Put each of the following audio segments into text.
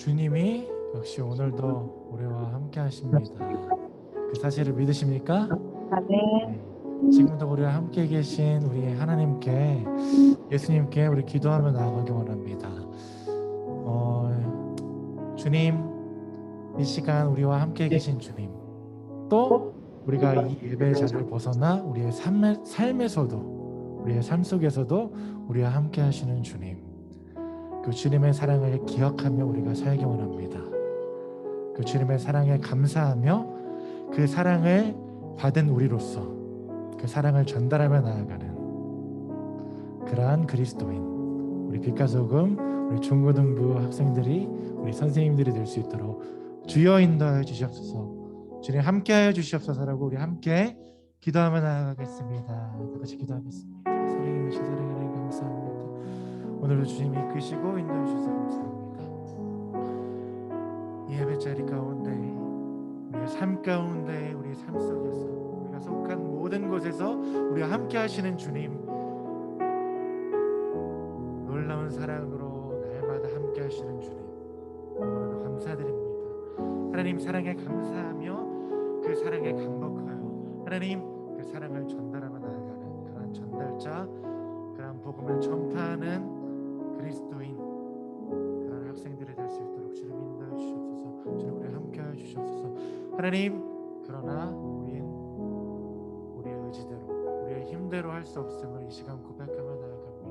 주님이 역시 오늘도 우리와 함께 하십니다. 그 사실을 믿으십니까? 네. 지금도 우리와 함께 계신 우리 하나님께, 예수님께 우리 기도하며 나아가기 원합니다. 주님, 이 시간 우리와 함께 계신 주님, 또 우리가 이 예배의 자리를 벗어나 우리의 삶에서도, 우리의 삶 속에서도 우리와 함께 하시는 주님, 그 주님의 사랑을 기억하며 우리가 살기 원합니다. 그 주님의 사랑에 감사하며 그 사랑을 받은 우리로서 그 사랑을 전달하며 나아가는 그러한 그리스도인, 우리 빛과 소금, 우리 중고등부 학생들이, 우리 선생님들이 될 수 있도록 주여 인도하여 주시옵소서. 주님 함께하여 주시옵소서라고 우리 함께 기도하며 나아가겠습니다. 다 같이 기도하겠습니다. 사랑해 주신 사랑에 감사합니다. 오늘도 주님이 이끄시고 인도해 주셔서 감사합니다. 이 예배 자리 가운데, 우리의 삶 가운데, 우리의 삶 속에서, 우리가 속한 모든 곳에서 우리와 함께 하시는 주님, 놀라운 사랑으로 날마다 함께 하시는 주님, 너무나도 감사드립니다. 하나님, 사랑에 감사하며 그 사랑에 감복하여 하나님 그 사랑을 전달하며 나아가는 그러한 전달자, 그러한 복음을 전파하는 그리스도인, 그런 학생들이 될 수 있도록 주님 인도해 주시옵소서. 주님 우리 함께하여 주시옵소서. 하나님, 그러나 우리의 의지대로, 우리의 힘대로 할 수 없음을 이 시간 고백하며 나아갑니다.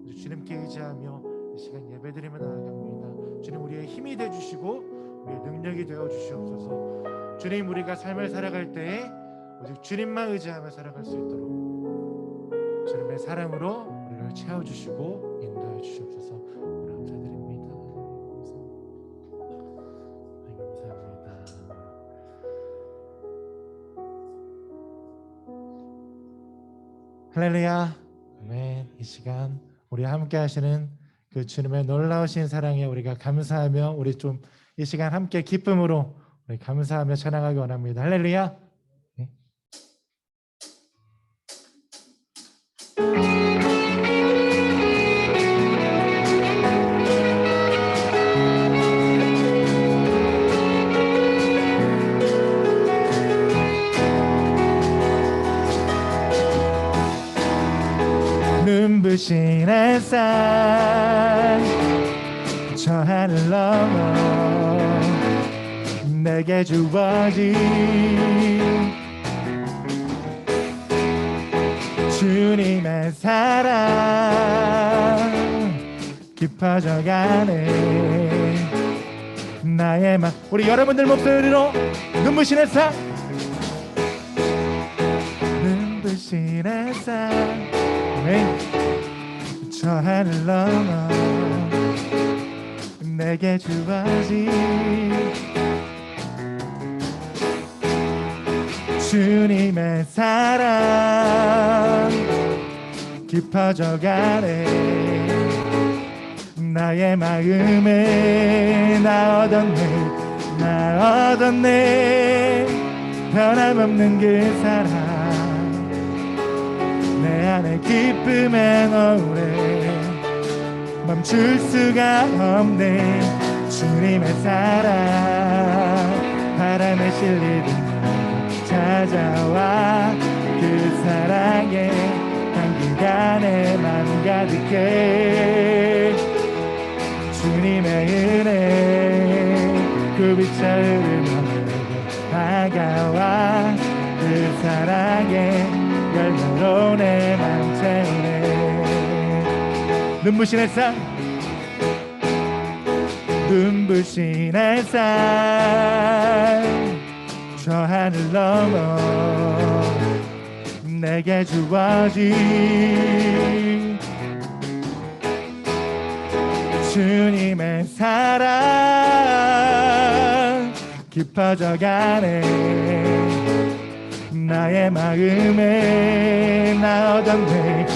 우리 주님께 의지하며 이 시간 예배드리며 나아갑니다. 주님, 우리의 힘이 되어 주시고 우리의 능력이 되어 주시옵소서. 주님, 우리가 삶을 살아갈 때에 오직 주님만 의지하며 살아갈 수 있도록 주님의 사랑으로 우리를 채워주시고 인도해 주시옵소서. 감사드립니다. 감사합니다. 할렐루야. 아멘. 이 시간 우리 함께 하시는 그 주님의 놀라우신 사랑에 우리가 감사하며, 우리 좀 이 시간 함께 기쁨으로 우리 감사하며 찬양하기 원합니다. 할렐루야. 네. 눈부신 햇살 저 하늘 넘어 내게 주어진 주님의 사랑 깊어져가네. 나의 맘, 우리 여러분들 목소리로 눈부신 햇살, 눈부신 햇살, 저 하늘 넘어 내게 주어진 주님의 사랑 깊어져가네. 나의 마음에 나 얻었네 변함없는 그 사랑, 내 안에 기쁨의 노래 멈출 수가 없네. 주님의 사랑 바람에 실리듯 찾아와 그 사랑에 향기가 내 맘 가득해. 주님의 은혜 그 빛을 흐르며 다가와 그 사랑에 열매로 내 맘 채우네. 눈부신 햇살, 눈부신 햇살 저 하늘 넘어 내게 주어진 주님의 사랑 깊어져가네. 나의 마음에 나 얻었네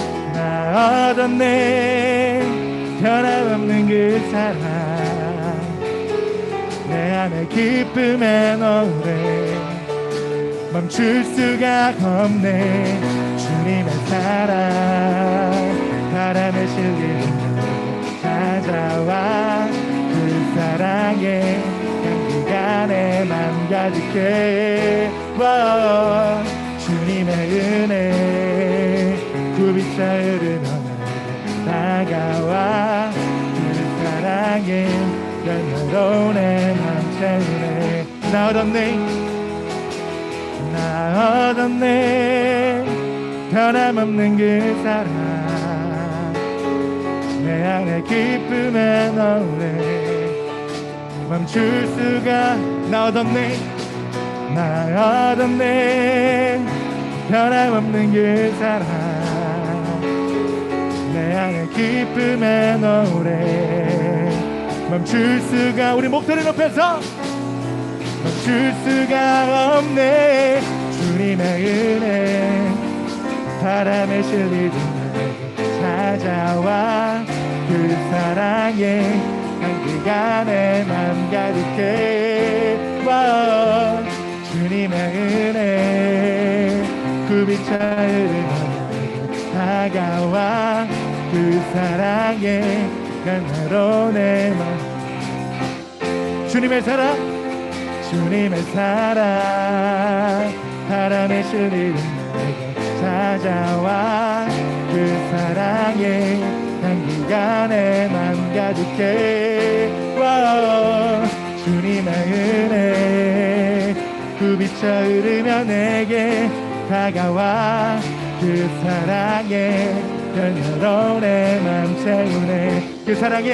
변함없는 그 사랑, 내 안에 기쁨의 노래 멈출 수가 없네. 주님의 사랑 바람에 실리는 찾아와 그 사랑 사랑에 향기가 내 맘 가득해. 와, 주님의 은혜 굽이쳐 흐르며 나에게 다가와 그 사랑에 열매로 내 맘 채우네. 나 얻었네 변함없는 그 사랑 내 안에 기쁨의 노래 멈출 수가. 나 얻었네 변함없는 그 사랑 내 안에 기쁨의 노래 멈출 수가. 우리 목소리 높여서 멈출 수가 없네. 주님의 은혜 바람에 실리듯 나에게 찾아와 그 사랑에 향기가 내 맘 가득해. 와, 주님의 은혜 굽이쳐 흐르며 나에게 다가와 그 사랑에 열매로 내 맘. 주님의 사랑 주님의 사랑 바람에 실리는 나에게 찾아와 그 사랑에 향기가 내 맘 가득해. 와, 주님의 은혜 굽이쳐 흐르며 내게 다가와 그 사랑에 열매로 내 맘 채우네. 그 사랑에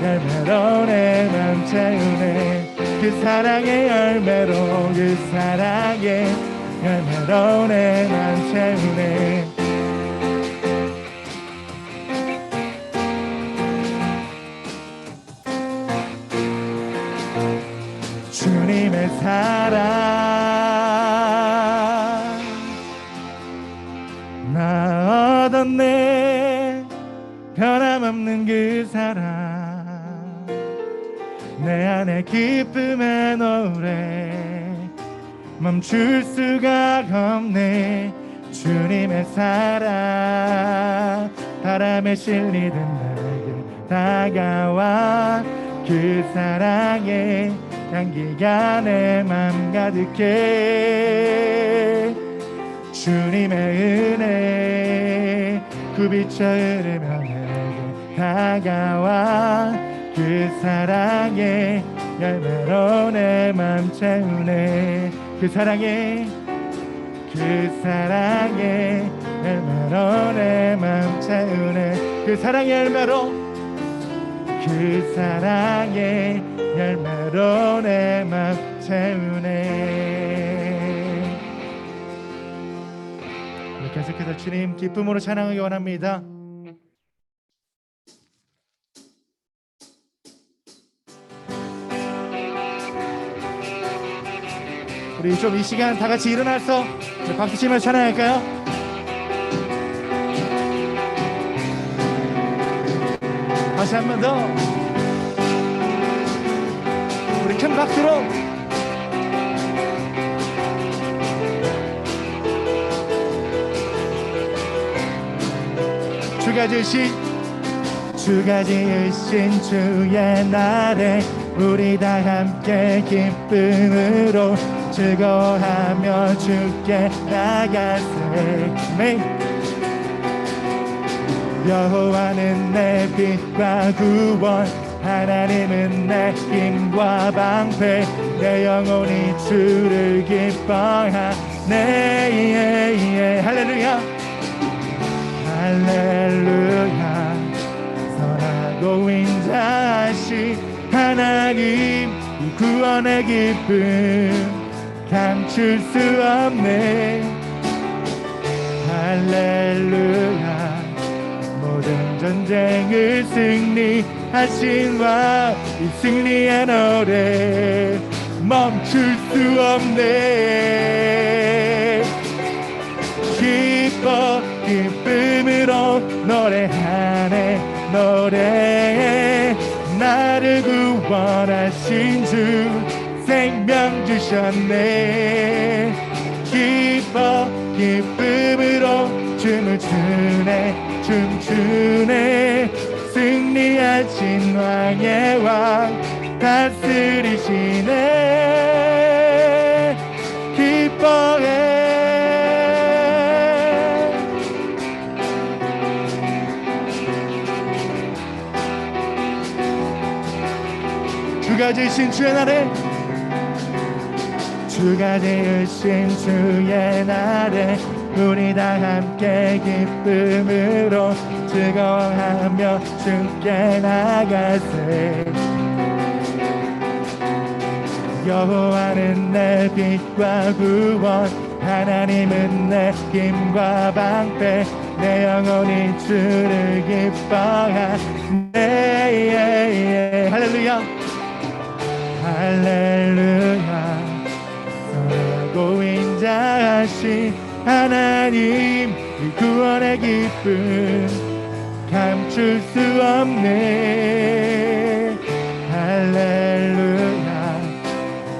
열매로 내 맘 채우네. 그 사랑의 열매로 그 사랑의 열매로 내 맘 채우네. 주님의 사랑 나 얻었네 변함없는 그 사랑 내 안에 기쁨의 노래 멈출 수가 없네. 주님의 사랑 바람에 실리듯 나에게 다가와 그 사랑에 향기가 내 맘 가득해. 주님의 은혜 굽이쳐 흐르며 내게 다가와 그 사랑에 열매로 내 맘 채우네. 그 사랑에 열매로 내 맘 채우네. 그 사랑의 열매로 내 맘 채우네. 계속해서 주님 기쁨으로 찬양하기 원합니다. 우리 좀 이 시간 다 같이 일어나서 박수 치면서 찬양할까요? 다시 한 번 더 우리 큰 박수로 주가 지으신 주의 날에 우리 다 함께 기쁨으로 즐거워하며 주께 나가세. 여호와는 내 빛과 구원 하나님은 내 힘과 방패 내 영혼이 주를 기뻐하네. 할렐루야 할렐루야. 선하고 인자하신 하나님 이 구원의 기쁨 감출 수 없네. 할렐루야. 모든 전쟁을 승리하신 왕 이 승리의 노래 멈출 수 없네. 기뻐 기쁨으로 노래하네. 노래해. 나를 구원하신 주 생명 주셨네. 기뻐 기쁨으로 춤을 추네. 춤추네. 승리하신 왕의 왕 다스리시네. 기뻐해. 주가 지으신 주의 날에, 주가 지으신 주의 날에 우리 다 함께 기쁨으로 즐거워하며 주께 나가세. 여호와는 내 빛과 구원, 하나님은 내 힘과 방패. 내 영혼이 주를 기뻐하네. 할렐루야 할렐루야. 선하고 인자하신 하나님, 이 구원의 기쁨 감출 수 없네. 할렐루야.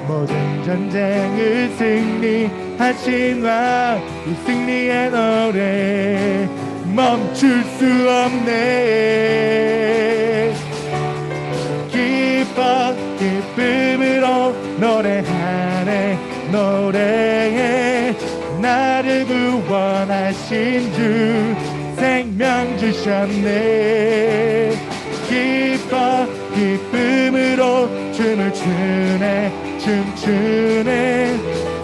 모든 전쟁을 승리하신 왕, 이 승리의 노래 멈출 수 없네. 기뻐 기쁨으로 노래하네. 노래해. 나를 구원하신 주 생명 주셨네. 기뻐 기쁨으로 춤을 추네. 춤추네.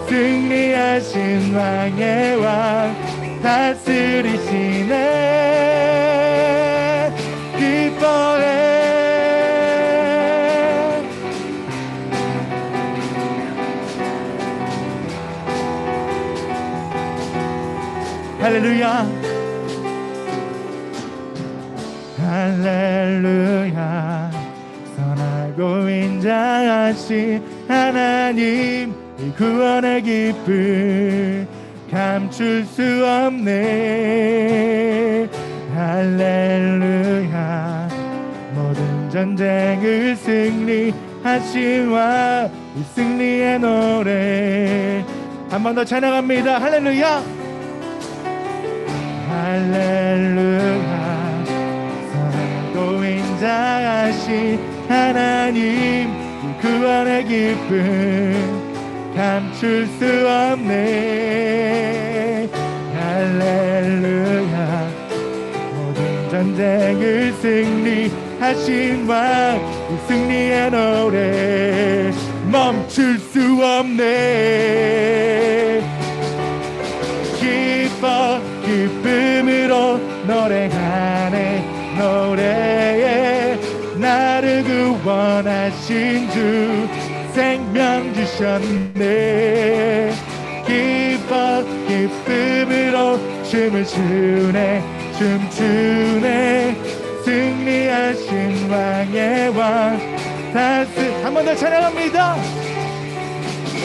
승리하신 왕의 왕 다스리시네. 기뻐해. 할렐루야 할렐루야. 선하고 인자하신 하나님, 이 구원의 기쁨 감출 수 없네. 할렐루야. 모든 전쟁을 승리하신 왕, 이 승리의 노래 한 번 더 찬양합니다. 할렐루야 할렐루야. 선하고 인자하신 하나님, 구원의 기쁨 감출 수 없네. 할렐루야. 모든 전쟁을 승리하신 왕, 이 승리의 노래 멈출 수 없네. 기뻐 기쁨으로 노래하네. 노래해. 나를 구원하신 주 생명 주셨네. 기뻐 기쁨으로 춤을 추네. 춤추네. 승리하신 왕의 왕 한 번 더 찬양합니다.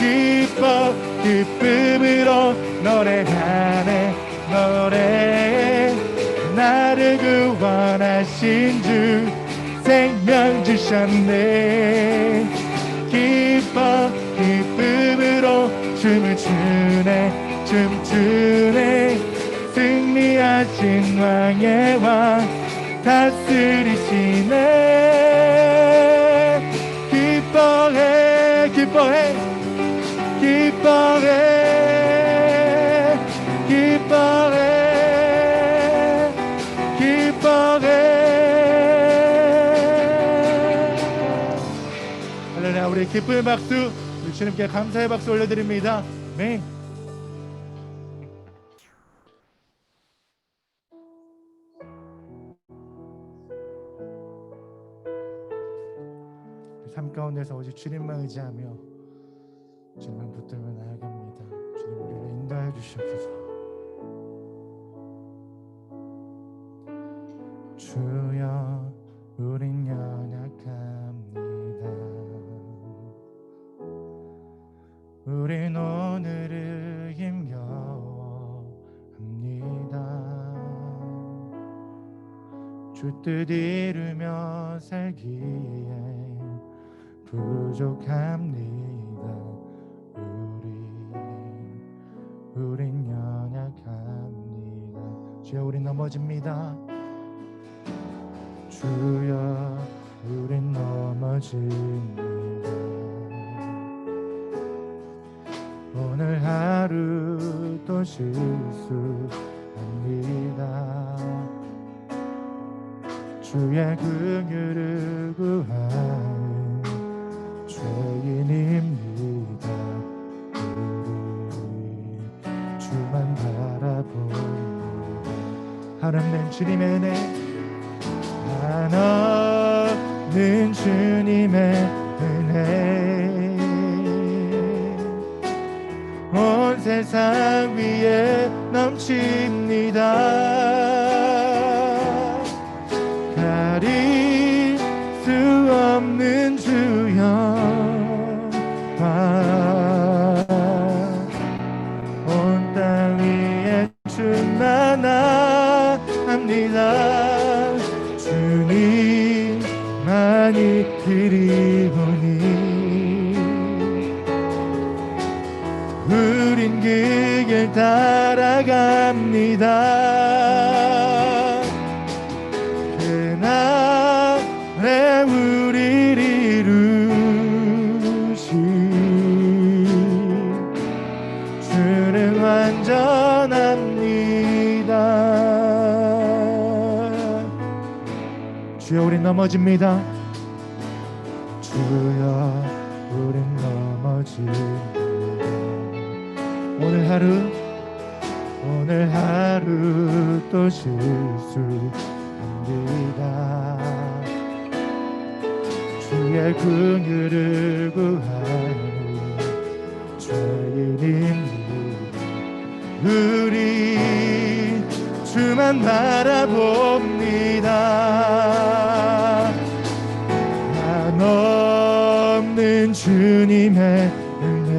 기뻐 기쁨으로 노래하네. 노래해. 나를 구원하신 주 생명 주셨네. 기뻐 기쁨으로 춤을 추네. 춤추네. 승리하신 왕의 왕 다스리시네. 기뻐해 기뻐해 기뻐해 기뻐해 기뻐해. 할렐루야. 우리 기쁨의 박수, 우리 주님께 감사의 박수 올려드립니다. 네. 삶 가운데서 오직 주님만 의지하며 주님만 붙들며 나아갑니다. 주님 우리를 인도하여 주시옵소서. 주여 우린 연약합니다. 우린 오늘을 힘겨워합니다. 주 뜻 이루며 살기에 부족합니다. 우린 연약합니다. 주여 우린 넘어집니다. 주여 우린 넘어집니다. 오늘 하루 또 실수합니다. 주의 긍휼을 구하는 죄인입니다. 우리 주만 바라봅니다. 하나님 주님의 은혜, 한없는 주님의 은혜, 온 세상 위에 넘칩니다. 가릴 수 없는 주여, 온 땅 위에 충만합니다. 주님만이 그리우니 우린 그 길 따라갑니다. 그날에 우리를 이루신 주는 완전합니다. 주여 우린 넘어집니다. 주여 우린 넘어집니다. 오늘 하루 또 실수합니다. 주의 긍휼을 구하는 죄인입니다. 우리 주만 바라봅니다. 한없는 주님의 은혜,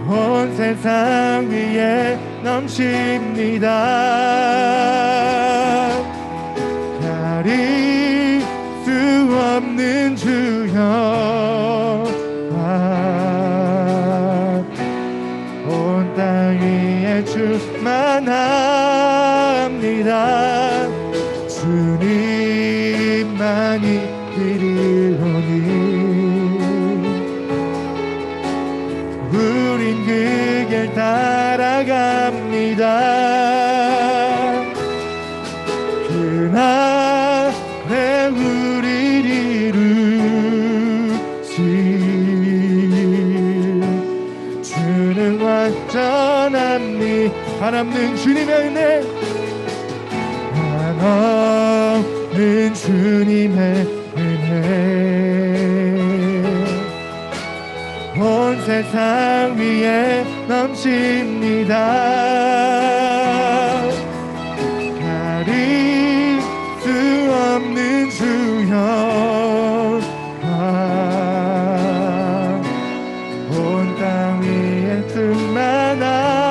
온 세상 위에 넘칩니다. 가릴 수 없는 주여, 온 땅 위에 충만합니다. 주님만이 그리우니 우린 그 길 따라갑니다. 그날에 우리를 이루신 주는 완전합니다. 한없는 주님의 은혜, 한없는 주님의 은혜, 온 세상 위에 넘칩니다. 가릴 수 없는 주여, 온 땅 위에 충만합니다.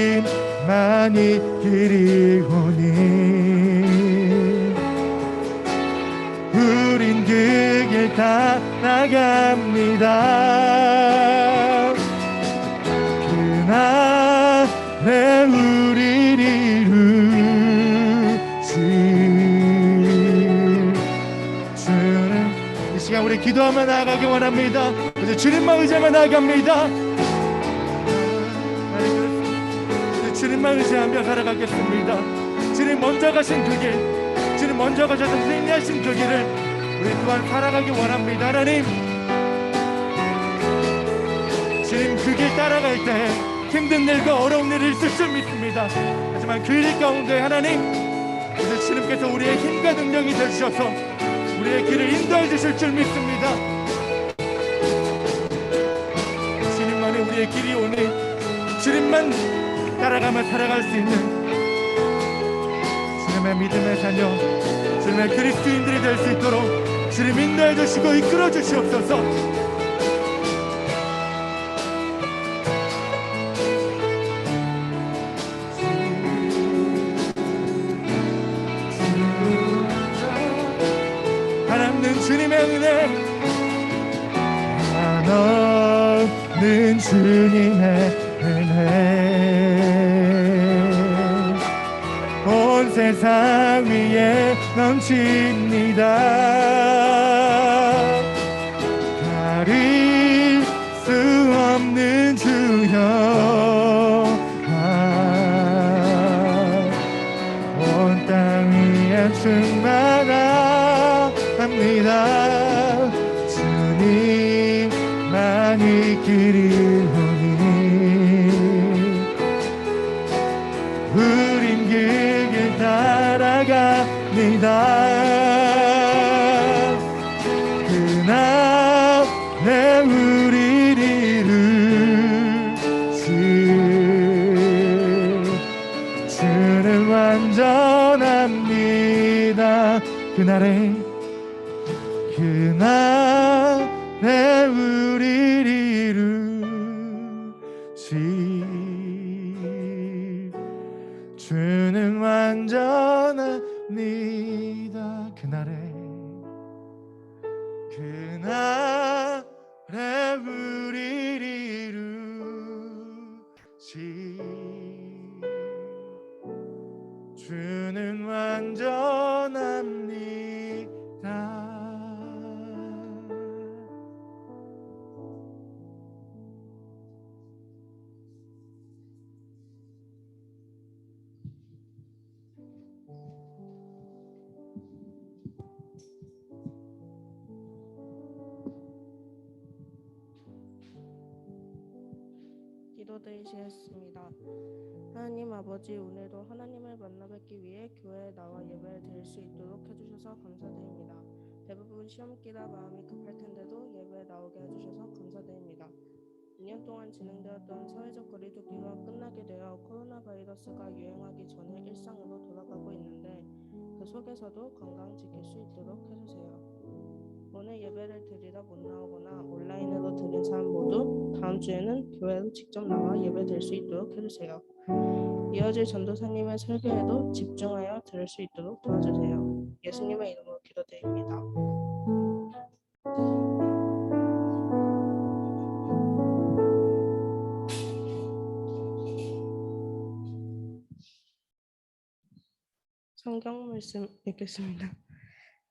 주님만이 그리우니 우린 그 길 따라갑니다. 그날에 우리를 이루신 주는, 이 시간 우리 기도하며 나아가기 원합니다. 이제 주님만 의지하며 나아갑니다. 이제 주님만 의지하며 살아가겠습니다. 주님 먼저 가신 그 길, 주님 먼저 가셔서 승리하신 그 길을 우리 또한 살아가기 원합니다. 하나님, 주님 그 길 따라갈 때 힘든 일과 어려운 일이 있을 줄 믿습니다. 하지만 그 일 가운데 하나님, 이제 주님께서 우리의 힘과 능력이 되주셔서 우리의 길을 인도해 주실 줄 믿습니다. 주님만이 우리의 길이 오니 주님만 따라가며 살아갈 수 있는 주님의 믿음의 자녀, 주님의 그리스도인들이 될 수 있도록 주님 인도해 주시고 이끌어 주시옵소서. 하나님 주님의 은혜, 한없는 주님의 은혜, 세상 위에 넘칩니다. 가릴 수 없는 주여, 온 땅 위에 충만합니다. 주님만 이끌으오니 우린 그 길 따라갑니다. 그날에 우리를 이루실 주는 완전합니다. 그날에 우리를 이루실 주는 완전합니다. 그날에 우리를 이루실 주는 완전합니다. 기도드리시겠습니다. 하나님 아버지, 오늘도 하나님을 만나 뵙기 위해 교회에 나와 예배를 드릴 수 있도록 해주셔서 감사드립니다. 대부분 시험기라 마음이 급할 텐데도 예배에 나오게 해주셔서 감사드립니다. 2년 동안 진행되었던 사회적 거리두기가 끝나게 되어 코로나 바이러스가 유행하기 전에 일상으로 돌아가고 있는데 그 속에서도 건강 지킬 수 있도록 해주세요. 오늘 예배를 드리러 못 나오거나 온라인으로 드린 사람 모두 다음 주에는 교회로 직접 나와 예배 드릴 수 있도록 해주세요. 이어질 전도사님의 설교에도 집중하여 들을 수 있도록 도와주세요. 예수님의 이름으로 기도드립니다. 성경 말씀 읽겠습니다.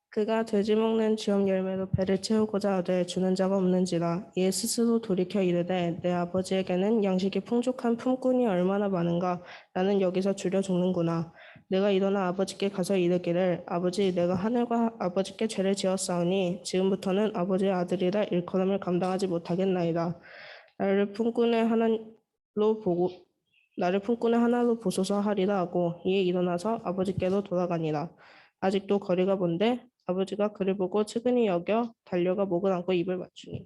그가 돼지 먹는 쥐업 열매로 배를 채우고자 하되 주는 자가 없는지라. 이에 스스로 돌이켜 이르되 내 아버지에게는 양식이 풍족한 품꾼이 얼마나 많은가. 나는 여기서 줄여 죽는구나. 내가 일어나 아버지께 가서 이르기를 아버지, 내가 하늘과 아버지께 죄를 지었사오니 지금부터는 아버지의 아들이라 일컬음을 감당하지 못하겠나이다. 나를 품꾼의 하나로 보소서 하리라 하고 이에 일어나서 아버지께로 돌아가니라. 아직도 거리가 먼데 아버지가 그를 보고 측은히 여겨 달려가 목을 안고 입을 맞추니.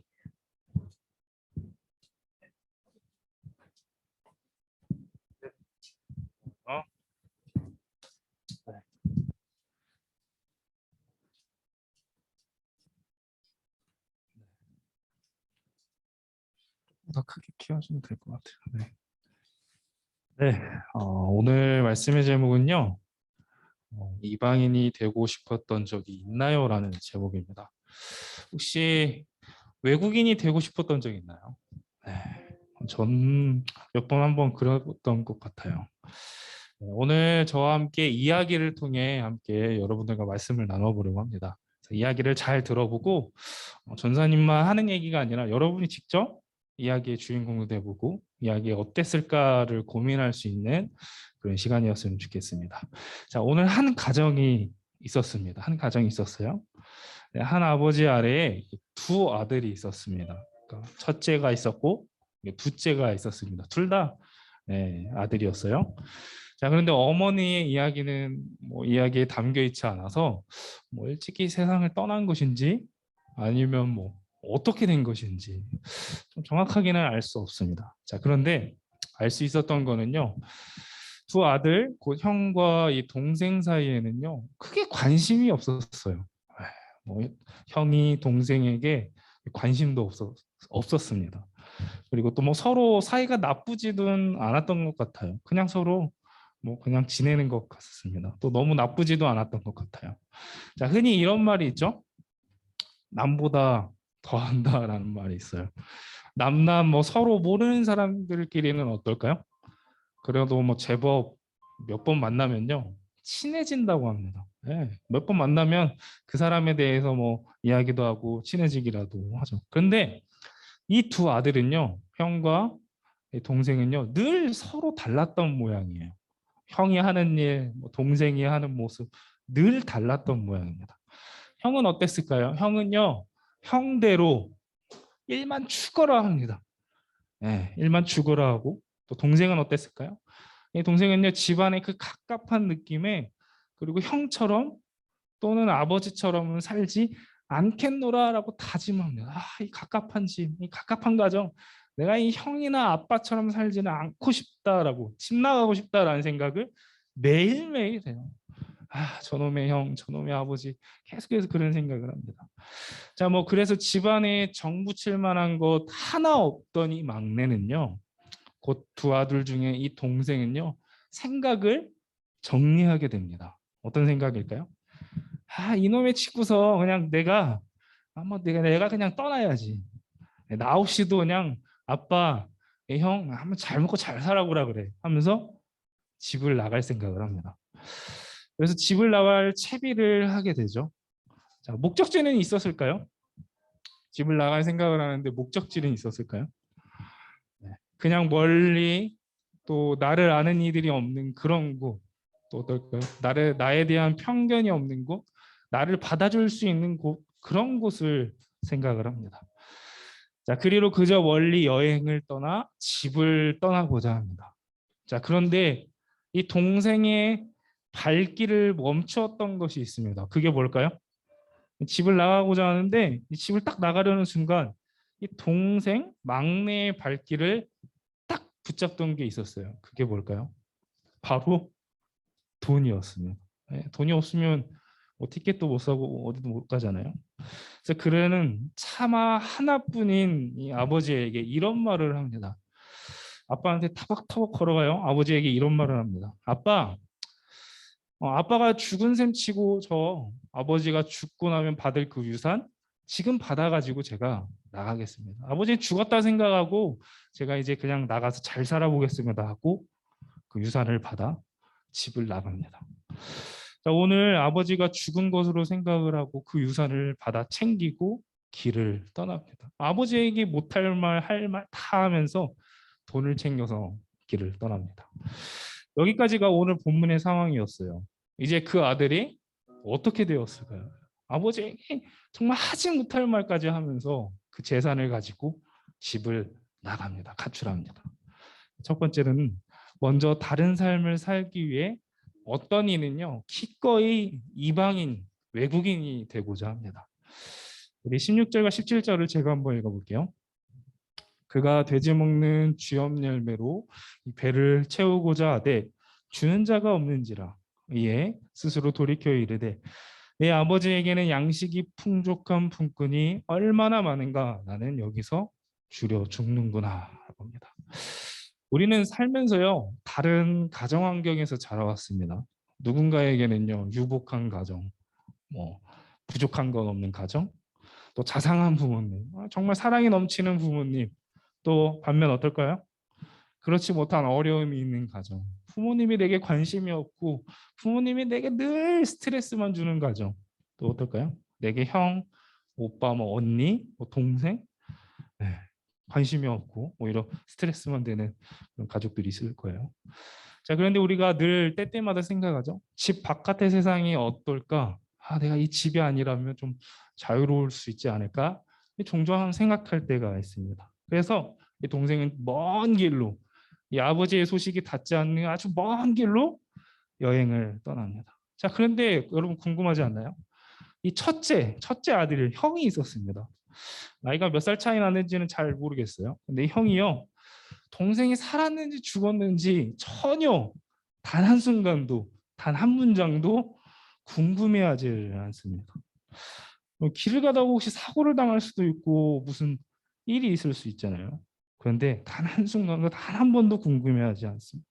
더 크게 키워주면 될 것 같아요. 네, 오늘 말씀의 제목은요. 이방인이 되고 싶었던 적이 있나요? 라는 제목입니다. 혹시 외국인이 되고 싶었던 적 있나요? 네, 전 몇 번 한번 그랬던 것 같아요. 네, 오늘 저와 함께 이야기를 통해 함께 여러분들과 말씀을 나눠보려고 합니다. 이야기를 잘 들어보고 전사님만 하는 얘기가 아니라 여러분이 직접 이야기의 주인공도 돼보고 이야기가 어땠을까를 고민할 수 있는 그런 시간이었으면 좋겠습니다. 자, 오늘 한 가정이 있었습니다. 한 가정이 있었어요. 네, 한 아버지 아래에 두 아들이 있었습니다. 그러니까 첫째가 있었고 둘째가 있었습니다. 둘 다 아들이었어요. 자, 그런데 어머니의 이야기는 이야기에 담겨 있지 않아서 일찍이 세상을 떠난 것인지 아니면 어떻게 된 것인지 좀 정확하게는 알 수 없습니다. 자, 그런데 알 수 있었던 거는요. 두 아들, 곧 형과 이 동생 사이에는요. 크게 관심이 없었어요. 형이 동생에게 관심도 없었습니다. 그리고 또 서로 사이가 나쁘지는 않았던 것 같아요. 그냥 서로 그냥 지내는 것 같습니다. 또 너무 나쁘지도 않았던 것 같아요. 자, 흔히 이런 말이 있죠. 남보다 더한다라는 말이 있어요. 남남 서로 모르는 사람들끼리는 어떨까요? 그래도 제법 몇 번 만나면요. 친해진다고 합니다. 몇 번 만나면 그 사람에 대해서 뭐 이야기도 하고 친해지기라도 하죠. 그런데 이 두 아들은요, 형과 이 동생은요, 늘 서로 달랐던 모양이에요. 형이 하는 일, 뭐 동생이 하는 모습 늘 달랐던 모양입니다. 형은 어땠을까요? 형은요, 형대로 일만 죽어라 합니다. 일만 죽어라 하고, 또 동생은 어땠을까요? 이 동생은요, 집안의 그 갑갑한 느낌에, 그리고 형처럼 또는 아버지처럼은 살지 않겠노라라고 다짐합니다. 이 갑갑한 집, 이 갑갑한 가정, 내가 이 형이나 아빠처럼 살지는 않고 싶다라고, 집 나가고 싶다라는 생각을 매일매일 해요. 저놈의 형, 저놈의 아버지, 계속해서 그런 생각을 합니다. 자, 뭐 그래서 집안에 정붙일 만한 것 하나 없던 이 막내는요, 곧 두 아들 중에 이 동생은요, 생각을 정리하게 됩니다. 어떤 생각일까요? 이놈의 짓고서 그냥 내가 그냥 떠나야지. 나 없이도 그냥 아빠, 형 한번 잘 먹고 잘 살아보라 그래 하면서 집을 나갈 생각을 합니다. 그래서 집을 나갈 채비를 하게 되죠. 자, 목적지는 있었을까요? 집을 나갈 생각을 하는데 목적지는 있었을까요? 그냥 멀리 또 나를 아는 이들이 없는 그런 곳, 또 어떨까요? 나에 대한 편견이 없는 곳, 나를 받아줄 수 있는 곳, 그런 곳을 생각을 합니다. 자, 그리로 그저 멀리 여행을 떠나 집을 떠나고자 합니다. 자, 그런데 이 동생의 발길을 멈추었던 것이 있습니다. 그게 뭘까요? 집을 나가고자 하는데 이 집을 딱 나가려는 순간 이 동생 막내의 발길을 딱 붙잡던 게 있었어요. 그게 뭘까요? 바로 돈이었습니다. 돈이 없으면 뭐 티켓도 못 사고 어디도 못 가잖아요. 그래서 그는 차마 하나뿐인 이 아버지에게 이런 말을 합니다. 아빠한테 타박타박 걸어가요. 아버지에게 이런 말을 합니다. 아빠, 아빠가 죽은 셈 치고 저 아버지가 죽고 나면 받을 그 유산 지금 받아가지고 제가 나가겠습니다. 아버지 죽었다 생각하고 제가 이제 그냥 나가서 잘 살아보겠습니다 하고 그 유산을 받아 집을 나갑니다. 자, 오늘 아버지가 죽은 것으로 생각을 하고 그 유산을 받아 챙기고 길을 떠납니다. 아버지에게 못할 말, 할 말 다 하면서 돈을 챙겨서 길을 떠납니다. 여기까지가 오늘 본문의 상황이었어요. 이제 그 아들이 어떻게 되었을까요? 아버지에게 정말 하지 못할 말까지 하면서 그 재산을 가지고 집을 나갑니다. 가출합니다. 첫 번째는 먼저 다른 삶을 살기 위해 어떤 이는요, 기꺼이 이방인, 외국인이 되고자 합니다. 우리 16절과 17절을 제가 한번 읽어볼게요. 그가 돼지 먹는 쥐염 열매로 배를 채우고자 하되 주는 자가 없는지라 이에 스스로 돌이켜 이르되 내 아버지에게는 양식이 풍족한 품꾼이 얼마나 많은가 나는 여기서 줄여 죽는구나 합니다. 우리는 살면서요 다른 가정 환경에서 자라왔습니다. 누군가에게는요 유복한 가정, 뭐 부족한 건 없는 가정, 또 자상한 부모님, 정말 사랑이 넘치는 부모님, 또 반면 어떨까요? 그렇지 못한 어려움이 있는 가정, 부모님이 내게 관심이 없고 부모님이 내게 늘 스트레스만 주는 가정, 또 어떨까요? 내게 형, 오빠, 뭐 언니, 뭐 동생, 관심이 없고 오히려 스트레스만 되는 그런 가족들이 있을 거예요. 자, 그런데 우리가 늘 때때마다 생각하죠. 집 바깥의 세상이 어떨까? 내가 이 집이 아니라면 좀 자유로울 수 있지 않을까? 종종 생각할 때가 있습니다. 그래서 이 동생은 먼 길로 이 아버지의 소식이 닿지 않는 아주 먼 길로 여행을 떠납니다. 자, 그런데 여러분 궁금하지 않나요? 이 첫째 아들이 형이 있었습니다. 나이가 몇 살 차이 나는지는 잘 모르겠어요. 근데 형이요, 동생이 살았는지 죽었는지 전혀 단 한순간도 단 한 문장도 궁금해하지 않습니다. 길을 가다가 혹시 사고를 당할 수도 있고 무슨 일이 있을 수 있잖아요. 그런데 단 한순간도 단 한 번도 궁금해하지 않습니다.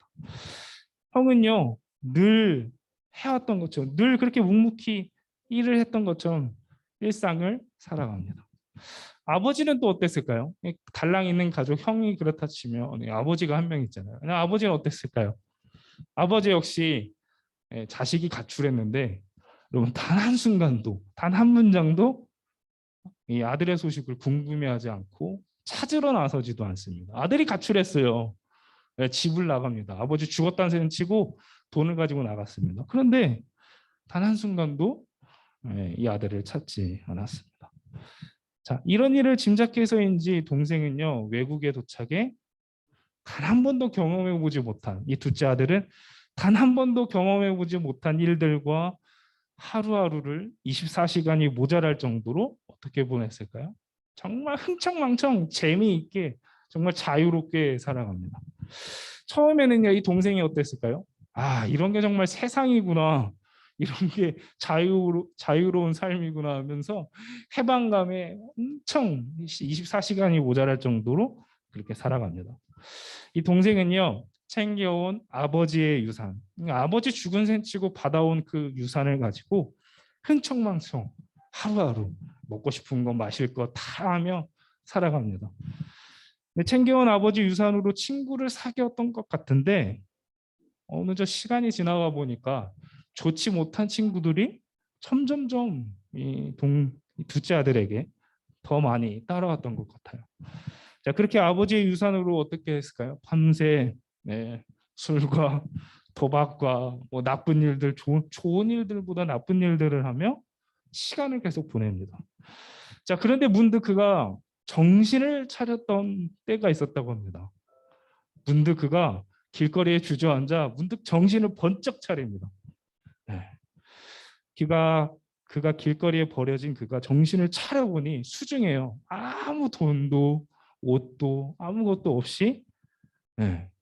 형은요 늘 해왔던 것처럼 늘 그렇게 묵묵히 일을 했던 것처럼 일상을 살아갑니다. 아버지는 또 어땠을까요? 달랑 있는 가족 형이 그렇다 치면 아버지가 한 명 있잖아요. 아버지는 어땠을까요? 아버지 역시 자식이 가출했는데 여러분 단 한순간도 단 한 문장도 이 아들의 소식을 궁금해하지 않고 찾으러 나서지도 않습니다. 아들이 가출했어요. 집을 나갑니다. 아버지 죽었다는 셈 치고 돈을 가지고 나갔습니다. 그런데 단 한순간도 이 아들을 찾지 않았습니다. 자, 이런 일을 짐작해서인지 동생은요 외국에 도착해 단 한 번도 경험해 보지 못한 이 둘째 아들은 단 한 번도 경험해 보지 못한 일들과 하루하루를 24시간이 모자랄 정도로 어떻게 보냈을까요? 정말 흥청망청 재미있게 정말 자유롭게 살아갑니다. 처음에는요 이 동생이 어땠을까요? 아 이런 게 정말 세상이구나. 이런 게 자유로운 삶이구나 하면서 해방감에 엄청 24시간이 모자랄 정도로 그렇게 살아갑니다. 이 동생은요 챙겨온 아버지의 유산, 아버지 죽은 셈 치고 받아온 그 유산을 가지고 흥청망청 하루하루 먹고 싶은 거 마실 거 다 하며 살아갑니다. 챙겨온 아버지 유산으로 친구를 사귀었던 것 같은데 어느 저 시간이 지나가 보니까 좋지 못한 친구들이 점점점 이 둘째 아들에게 더 많이 따라왔던 것 같아요. 자, 그렇게 아버지의 유산으로 어떻게 했을까요? 밤새 술과 도박과 뭐 나쁜 일들, 좋은 일들보다 나쁜 일들을 하며 시간을 계속 보냅니다. 자, 그런데 문득 그가 정신을 차렸던 때가 있었다고 합니다. 문득 그가 길거리에 주저앉아 문득 정신을 번쩍 차립니다. 네. 그가 길거리에 버려진 그가 정신을 차려보니 수중에요. 아무 돈도 옷도 아무것도 없이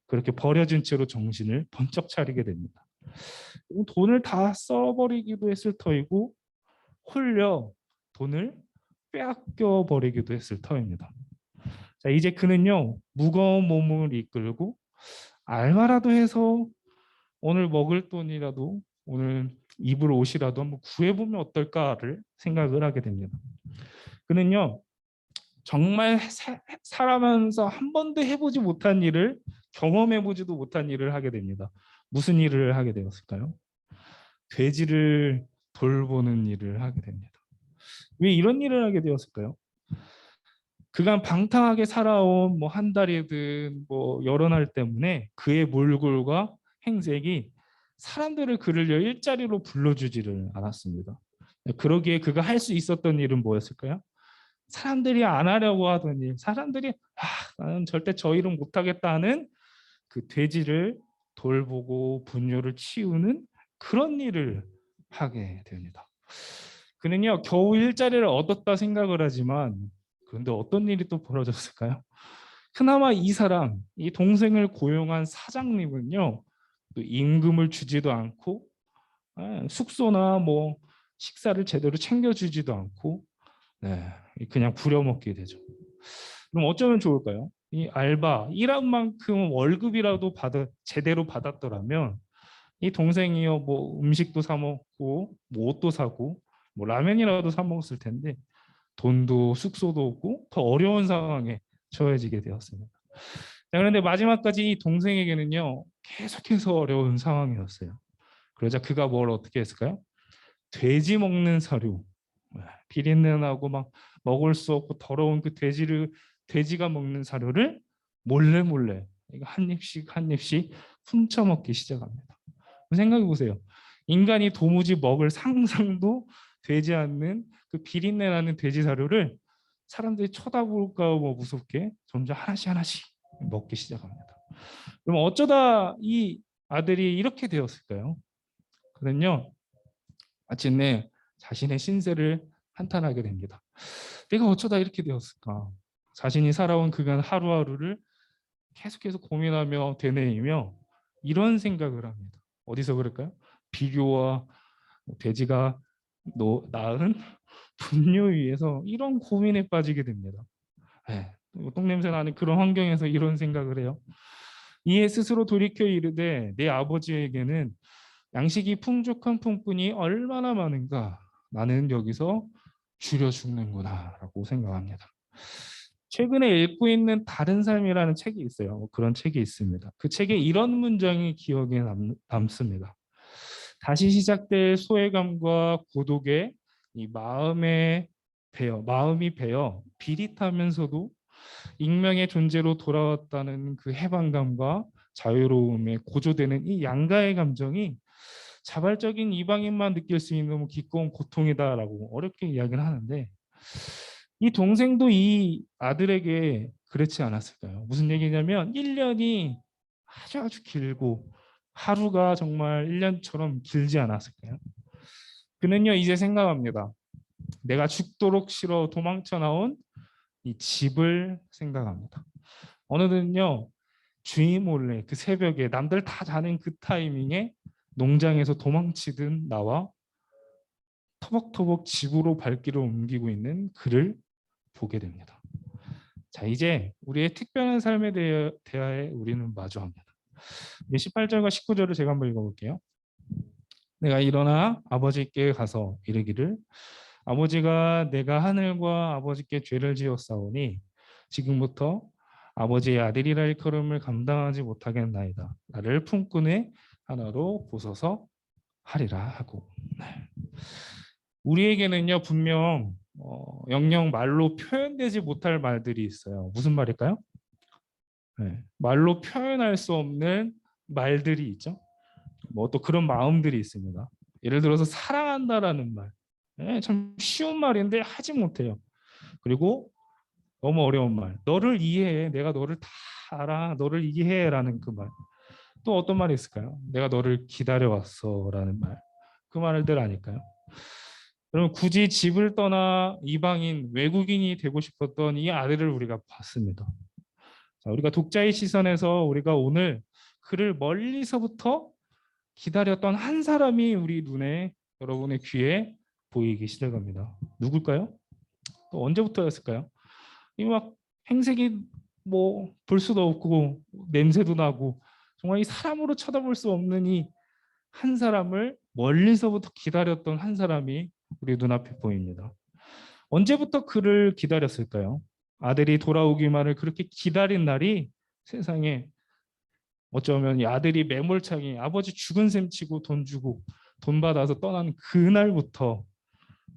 그렇게 버려진 채로 정신을 번쩍 차리게 됩니다. 돈을 다 써버리기도 했을 터이고 홀려 돈을 빼앗겨 버리기도 했을 터입니다. 자, 이제 그는요 무거운 몸을 이끌고 알바라도 해서 오늘 먹을 돈이라도 오늘 입을 옷이라도 한번 구해보면 어떨까를 생각을 하게 됩니다. 그는요 정말 살아가면서 한 번도 해보지 못한 일을 경험해보지도 못한 일을 하게 됩니다. 무슨 일을 하게 되었을까요? 돼지를 돌보는 일을 하게 됩니다. 왜 이런 일을 하게 되었을까요? 그간 방탕하게 살아온 뭐 한 달이든 뭐 여러 날 때문에 그의 몰골과 행색이 사람들을 그를 일자리로 불러주지를 않았습니다. 그러기에 그가 할 수 있었던 일은 뭐였을까요? 사람들이 안 하려고 하던 일, 사람들이 나는 절대 저 일은 못하겠다 하는 그 돼지를 돌보고 분뇨를 치우는 그런 일을 하게 됩니다. 그는요 겨우 일자리를 얻었다 생각을 하지만 그런데 어떤 일이 또 벌어졌을까요? 그나마 이 사람, 이 동생을 고용한 사장님은요 또 임금을 주지도 않고 숙소나 뭐 식사를 제대로 챙겨주지도 않고 그냥 부려먹게 되죠. 그럼 어쩌면 좋을까요? 이 알바 일한 만큼 월급이라도 제대로 받았더라면 이 동생이요 뭐 음식도 사 먹고 뭐 옷도 사고 뭐 라면이라도 사 먹었을 텐데 돈도 숙소도 없고 더 어려운 상황에 처해지게 되었습니다. 자, 그런데 마지막까지 이 동생에게는요 계속해서 어려운 상황이었어요. 그러자 그가 뭘 어떻게 했을까요? 돼지 먹는 사료, 비린내 나고 막 먹을 수 없고 더러운 그 돼지가 먹는 사료를 몰래 한 입씩 한 입씩 훔쳐 먹기 시작합니다. 생각해 보세요. 인간이 도무지 먹을 상상도 되지 않는 그 비린내 나는 돼지 사료를 사람들이 쳐다볼까 뭐 무섭게 점점 하나씩 먹기 시작합니다. 그럼 어쩌다 이 아들이 이렇게 되었을까요? 그는요 마침내 자신의 신세를 한탄하게 됩니다. 내가 어쩌다 이렇게 되었을까? 자신이 살아온 그간 하루하루를 계속해서 고민하며 되뇌이며 이런 생각을 합니다. 어디서 그럴까요? 비교와 돼지가 낳은 분뇨 위에서 이런 고민에 빠지게 됩니다. 똥냄새 나는 그런 환경에서 이런 생각을 해요. 이에 스스로 돌이켜 이르되 내 아버지에게는 양식이 풍족한 품꾼이 얼마나 많은가 나는 여기서 줄여 죽는구나 라고 생각합니다. 최근에 읽고 있는 다른 삶이라는 책이 있어요. 그런 책이 있습니다. 그 책에 이런 문장이 기억에 남습니다. 다시 시작될 소외감과 고독에 이 마음이 배어 비릿하면서도 익명의 존재로 돌아왔다는 그 해방감과 자유로움에 고조되는 이 양가의 감정이 자발적인 이방인만 느낄 수 있는 너무 기꺼운 고통이다라고 어렵게 이야기를 하는데, 이 동생도 이 아들에게 그렇지 않았을까요? 무슨 얘기냐면 1년이 아주 길고 하루가 정말 1년처럼 길지 않았을까요? 그는요 이제 생각합니다. 내가 죽도록 싫어 도망쳐 나온 이 집을 생각합니다. 어느는요 주인 몰래 그 새벽에 남들 다 자는 그 타이밍에 농장에서 도망치듯 나와 터벅터벅 집으로 발길을 옮기고 있는 그를 보게 됩니다. 자, 이제 우리의 특별한 삶에 대하여 우리는 마주합니다. 18절과 19절을 제가 한번 읽어볼게요. 내가 일어나 아버지께 가서 이르기를 아버지가 내가 하늘과 아버지께 죄를 지었사오니 지금부터 아버지의 아들이라 일컬음을 감당하지 못하겠나이다. 나를 품꾼의 하나로 보소서 하리라 하고. 네. 우리에게는요 분명 영영 말로 표현되지 못할 말들이 있어요. 무슨 말일까요? 네. 말로 표현할 수 없는 말들이 있죠. 뭐 또 그런 마음들이 있습니다. 예를 들어서 사랑한다라는 말, 참 쉬운 말인데 하지 못해요. 그리고 너무 어려운 말, 너를 이해해, 내가 너를 다 알아, 너를 이해해라는 그 말. 또 어떤 말이 있을까요? 내가 너를 기다려왔어라는 말. 그 말들 아닐까요? 그러면 굳이 집을 떠나 이방인 외국인이 되고 싶었던 이 아들을 우리가 봤습니다. 자, 우리가 독자의 시선에서 우리가 오늘 그를 멀리서부터 기다렸던 한 사람이 우리 눈에, 여러분의 귀에 보이기 시작합니다. 누굴까요? 또 언제부터였을까요? 이 막 행색이 뭐 볼 수도 없고 냄새도 나고 정말 이 사람으로 쳐다볼 수 없는 이 한 사람을 멀리서부터 기다렸던 한 사람이 우리 눈앞에 보입니다. 언제부터 그를 기다렸을까요? 아들이 돌아오기만을 그렇게 기다린 날이 세상에 어쩌면 이 아들이 매몰차게 아버지 죽은 셈 치고 돈 주고 돈 받아서 떠난 그날부터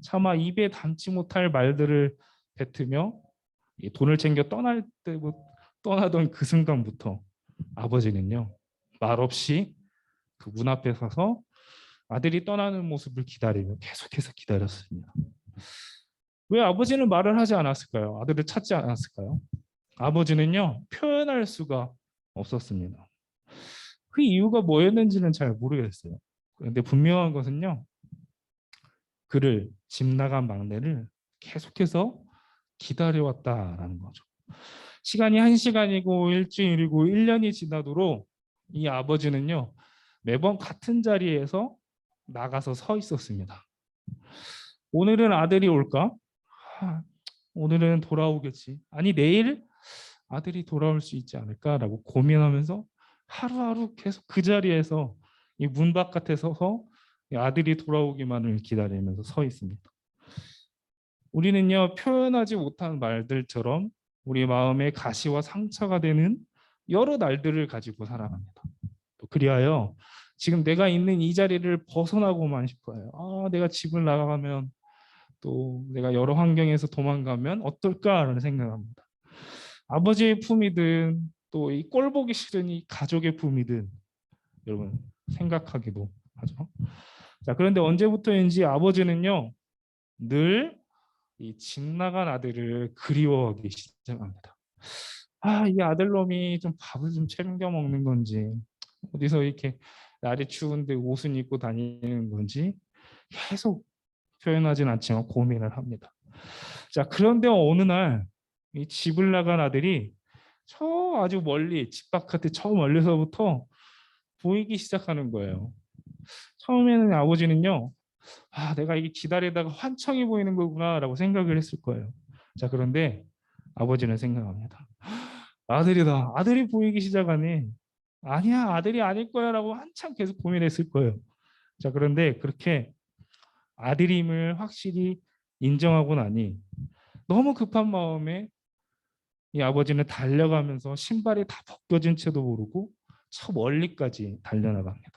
차마 입에 담지 못할 말들을 뱉으며 이 돈을 챙겨 떠나던 그 순간부터 아버지는요 말없이 그 문 앞에 서서 아들이 떠나는 모습을 기다리며 계속해서 기다렸습니다. 왜 아버지는 말을 하지 않았을까요? 아들을 찾지 않았을까요? 아버지는요 표현할 수가 없었습니다. 그 이유가 뭐였는지는 잘 모르겠어요. 그런데 분명한 것은요 그를 집 나간 막내를 계속해서 기다려왔다라는 거죠. 시간이 1시간이고 일주일이고 1년이 지나도록 이 아버지는요 매번 같은 자리에서 나가서 서 있었습니다. 오늘은 아들이 올까? 오늘은 돌아오겠지. 아니 내일 아들이 돌아올 수 있지 않을까라고 고민하면서 하루하루 계속 그 자리에서 이 문 바깥에 서서 아들이 돌아오기만을 기다리면서 서 있습니다. 우리는요 표현하지 못한 말들처럼 우리 마음에 가시와 상처가 되는 여러 날들을 가지고 살아갑니다. 또 그리하여 지금 내가 있는 이 자리를 벗어나고만 싶어요. 내가 집을 나가면 또 내가 여러 환경에서 도망가면 어떨까라는 생각합니다. 아버지의 품이든 또 이 꼴 보기 싫은 이 가족의 품이든 여러분 생각하기도 하죠. 자, 그런데 언제부터인지 아버지는요 늘 이 집 나간 아들을 그리워하기 시작합니다. 이 아들놈이 좀 밥을 좀 챙겨 먹는 건지 어디서 이렇게 날이 추운데 옷은 입고 다니는 건지 계속 표현하진 않지만 고민을 합니다. 자, 그런데 어느 날 이 집을 나간 아들이 저 아주 멀리 집 바깥에 저 멀리서부터 보이기 시작하는 거예요. 처음에는 아버지는요 내가 이게 기다리다가 환청이 보이는 거구나라고 생각을 했을 거예요. 자, 그런데 아버지는 생각합니다. 아들이다. 아들이 보이기 시작하네. 아니야, 아들이 아닐 거야라고 한참 계속 고민했을 거예요. 자, 그런데 그렇게 아들임을 확실히 인정하고 나니 너무 급한 마음에 이 아버지는 달려가면서 신발이 다 벗겨진 채도 모르고 저 멀리까지 달려나갑니다.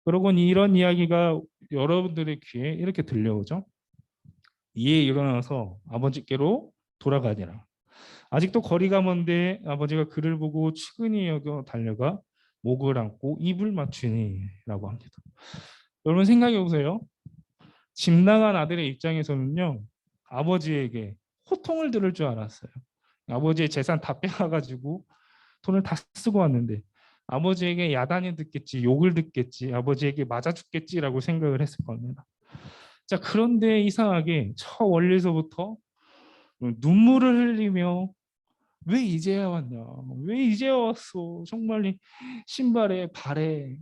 그러고 이런 이야기가 여러분들의 귀에 이렇게 들려오죠. 이에 일어나서 아버지께로 돌아가니라. 아직도 거리가 먼데 아버지가 그를 보고 측은히 여겨 달려가 목을 안고 입을 맞추니라고 합니다. 여러분 생각해 보세요. 집 나간 아들의 입장에서는요, 아버지에게 호통을 들을 줄 알았어요. 아버지의 재산 다 빼가지고 돈을 다 쓰고 왔는데 아버지에게 야단이 듣겠지, 욕을 듣겠지, 아버지에게 맞아 죽겠지라고 생각을 했을 겁니다. 자, 그런데 이상하게 첫 원리에서부터 눈물을 흘리며 왜 이제야 왔냐? 왜 이제야 왔어? 정말 이 신발에 발에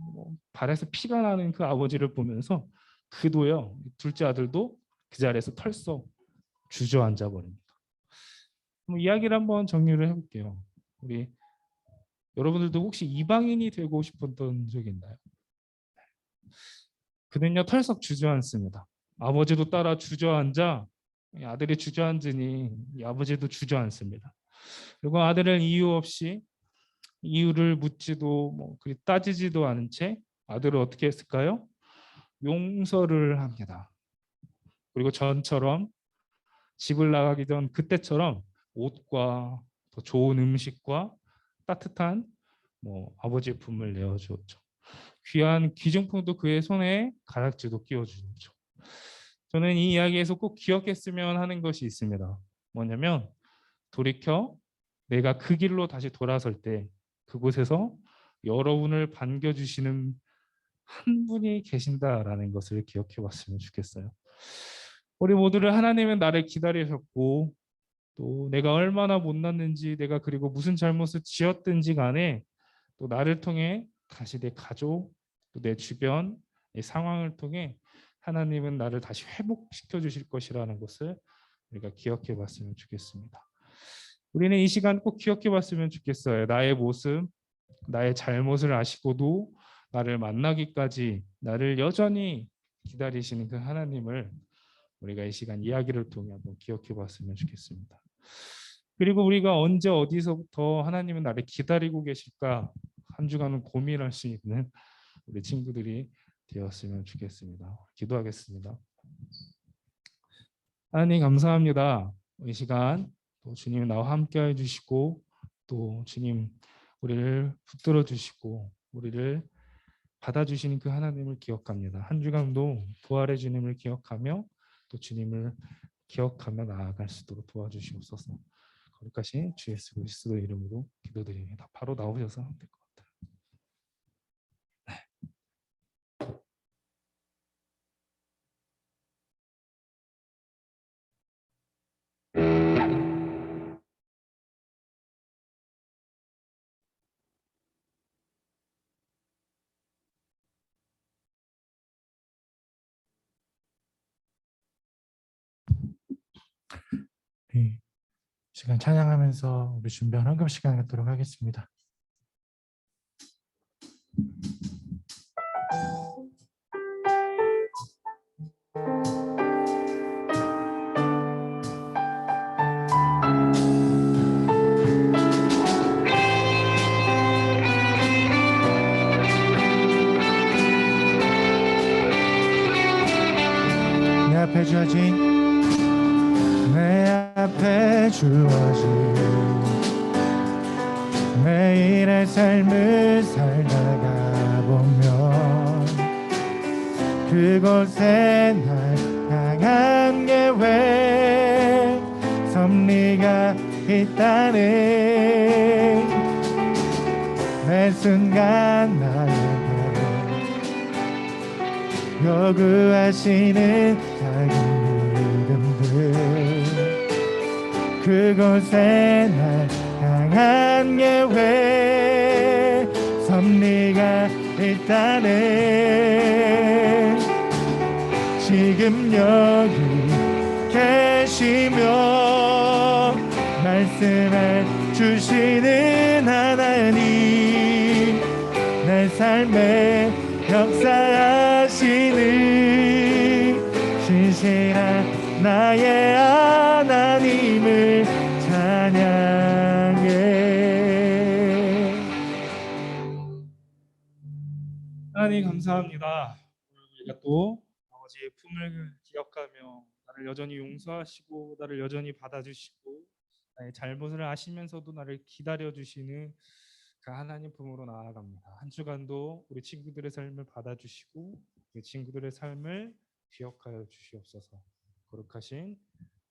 발에서 피가 나는 그 아버지를 보면서 그도요 둘째 아들도 그 자리에서 털썩 주저앉아 버립니다. 그럼 이야기를 한번 정리를 해볼게요. 우리 여러분들도 혹시 이방인이 되고 싶었던 적 있나요? 그는요 털썩 주저앉습니다. 아버지도 따라 주저앉아 이 아들이 주저앉으니 이 아버지도 주저앉습니다. 그리고 아들은 이유 없이 이유를 묻지도 그리 따지지도 않은 채 아들을 어떻게 했을까요? 용서를 합니다. 그리고 전처럼 집을 나가기 전 그때처럼 옷과 더 좋은 음식과 따뜻한 아버지의 품을 내어주었죠. 귀한 귀중품도 그의 손에 가락지도 끼워주었죠. 저는 이 이야기에서 꼭 기억했으면 하는 것이 있습니다. 뭐냐면 돌이켜 내가 그 길로 다시 돌아설 때 그곳에서 여러분을 반겨주시는 한 분이 계신다라는 것을 기억해 봤으면 좋겠어요. 우리 모두를 하나님은 나를 기다리셨고 또 내가 얼마나 못났는지 내가 그리고 무슨 잘못을 지었든지 간에 또 나를 통해 다시 내 가족 또 내 주변 이 상황을 통해 하나님은 나를 다시 회복시켜 주실 것이라는 것을 우리가 기억해 봤으면 좋겠습니다. 우리는 이 시간 꼭 기억해 봤으면 좋겠어요. 나의 모습, 나의 잘못을 아시고도 나를 만나기까지 나를 여전히 기다리시는 그 하나님을 우리가 이 시간 이야기를 통해 한번 기억해 봤으면 좋겠습니다. 그리고 우리가 언제 어디서부터 하나님은 나를 기다리고 계실까 한 주간은 고민할 수 있는 우리 친구들이 되었으면 좋겠습니다. 기도하겠습니다. 하나님 감사합니다. 이 시간 또 주님 나와 함께해 주시고 또 주님 우리를 붙들어 주시고 우리를 받아주시는 그 하나님을 기억합니다. 한 주간도 부활의 주님을 기억하며 또 주님을 기억하며 나아갈 수 있도록 도와주시옵소서. 거기까지 주 예수 그리스도의 이름으로 기도드립니다. 바로 나오셔서 될 것 같아요. 이 시간 찬양하면서 우리 준비한 헌금 시간 갖도록 하겠습니다. 내 앞에 주어진 매일의 삶을 살다가 보면 그곳에 날 향한 계획 섭리가 있다는 매 순간 나에게 요구하시는 작은 믿음들 그곳에 날 향한 계획 섭리가 있다네 지금 여기 계시며 말씀해 주시는 하나님 내 삶에 역사하시는 신실한 나의 하나님을 찬양해. 하나님 하나님 감사합니다. 오늘 우리가 또 아버지의 품을 기억하며 나를 여전히 용서하시고 나를 여전히 받아주시고 나의 잘못을 아시면서도 나를 기다려주시는 그 하나님 품으로 나아갑니다. 한 주간도 우리 친구들의 삶을 받아주시고 우리 친구들의 삶을 기억하여 주시옵소서. 거룩하신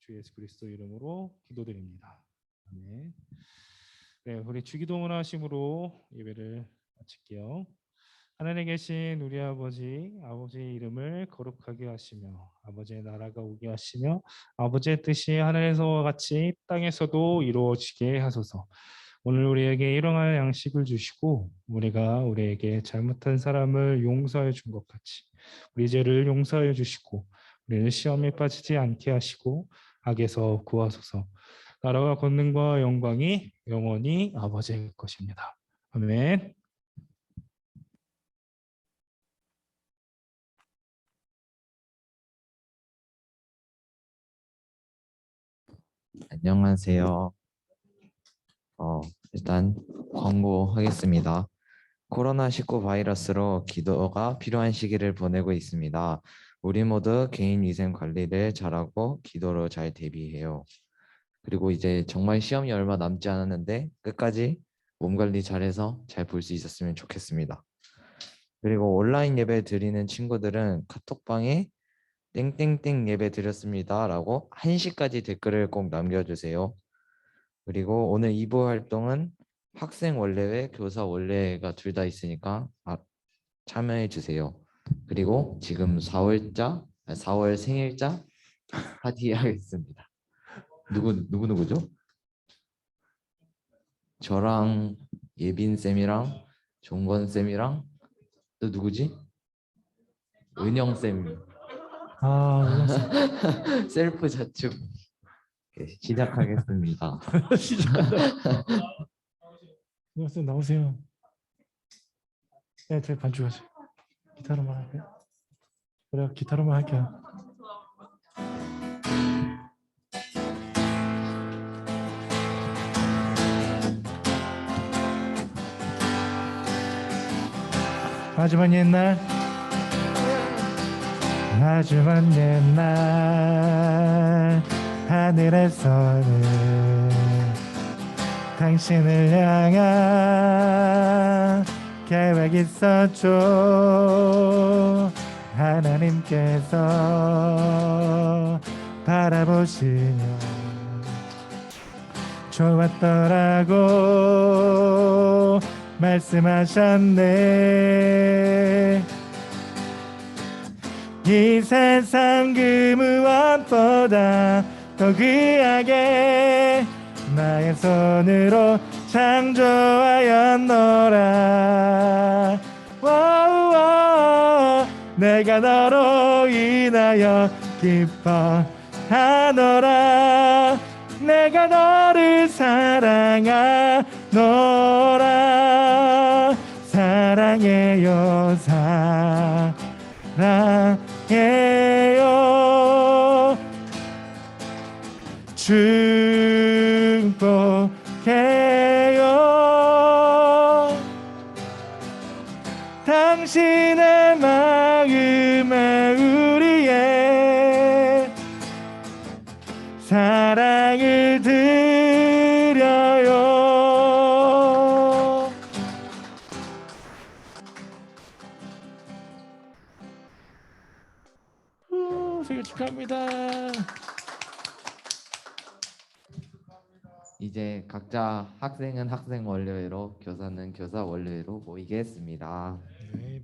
주 예수 그리스도 이름으로 기도드립니다. 아멘. 네, 우리 주기도문 하심으로 예배를 마칠게요. 하늘에 계신 우리 아버지의 이름을 거룩하게 하시며 아버지의 나라가 오게 하시며 아버지의 뜻이 하늘에서와 같이 땅에서도 이루어지게 하소서. 오늘 우리에게 일용할 양식을 주시고 우리가 우리에게 잘못한 사람을 용서해 준 것 같이 우리 죄를 용서해 주시고 우리를 시험에 빠지지 않게 하시고 악에서 구하소서. 나라와 권능과 영광이 영원히 아버지의 것입니다. 아멘. 안녕하세요. 일단 광고하겠습니다. 코로나19 바이러스로 기도가 필요한 시기를 보내고 있습니다. 우리 모두 개인 위생 관리를 잘하고 기도로 잘 대비해요. 그리고 이제 정말 시험이 얼마 남지 않았는데 끝까지 몸 관리 잘해서 잘 볼 수 있었으면 좋겠습니다. 그리고 온라인 예배 드리는 친구들은 카톡방에 땡땡땡 예배 드렸습니다 라고 1시까지 댓글을 꼭 남겨주세요. 그리고 오늘 2부 활동은 학생 원래회, 교사 원래회가 둘 다 있으니까 참여해 주세요. 그리고 지금 4월 생일자 파티 하겠습니다. 누구죠? 저랑 예빈 쌤이랑 종건 쌤이랑 또 누구지? 은영 쌤. 셀프 자축. 시작하겠습니다. 선생님 나오세요. 네, 저희 반주하세요. 기타로만 할까요? 그래요, 기타로만 할게요. 하지만 옛날 하늘에서는 당신을 향한 계획 있었죠. 하나님께서 바라보시며 좋았더라고 말씀하셨네. 이 세상 그 무엇보다 더 귀하게 나의 손으로 창조하였노라. 내가 너로 인하여 기뻐하노라. 내가 너를 사랑하노라. 사랑해요 사랑해요. 축복해요. 당신의 마음에 우리의 사랑을 드려요. 생일 축하합니다. 이제 각자 학생은 학생 원래회로, 교사는 교사 원래회로 모이겠습니다. 네.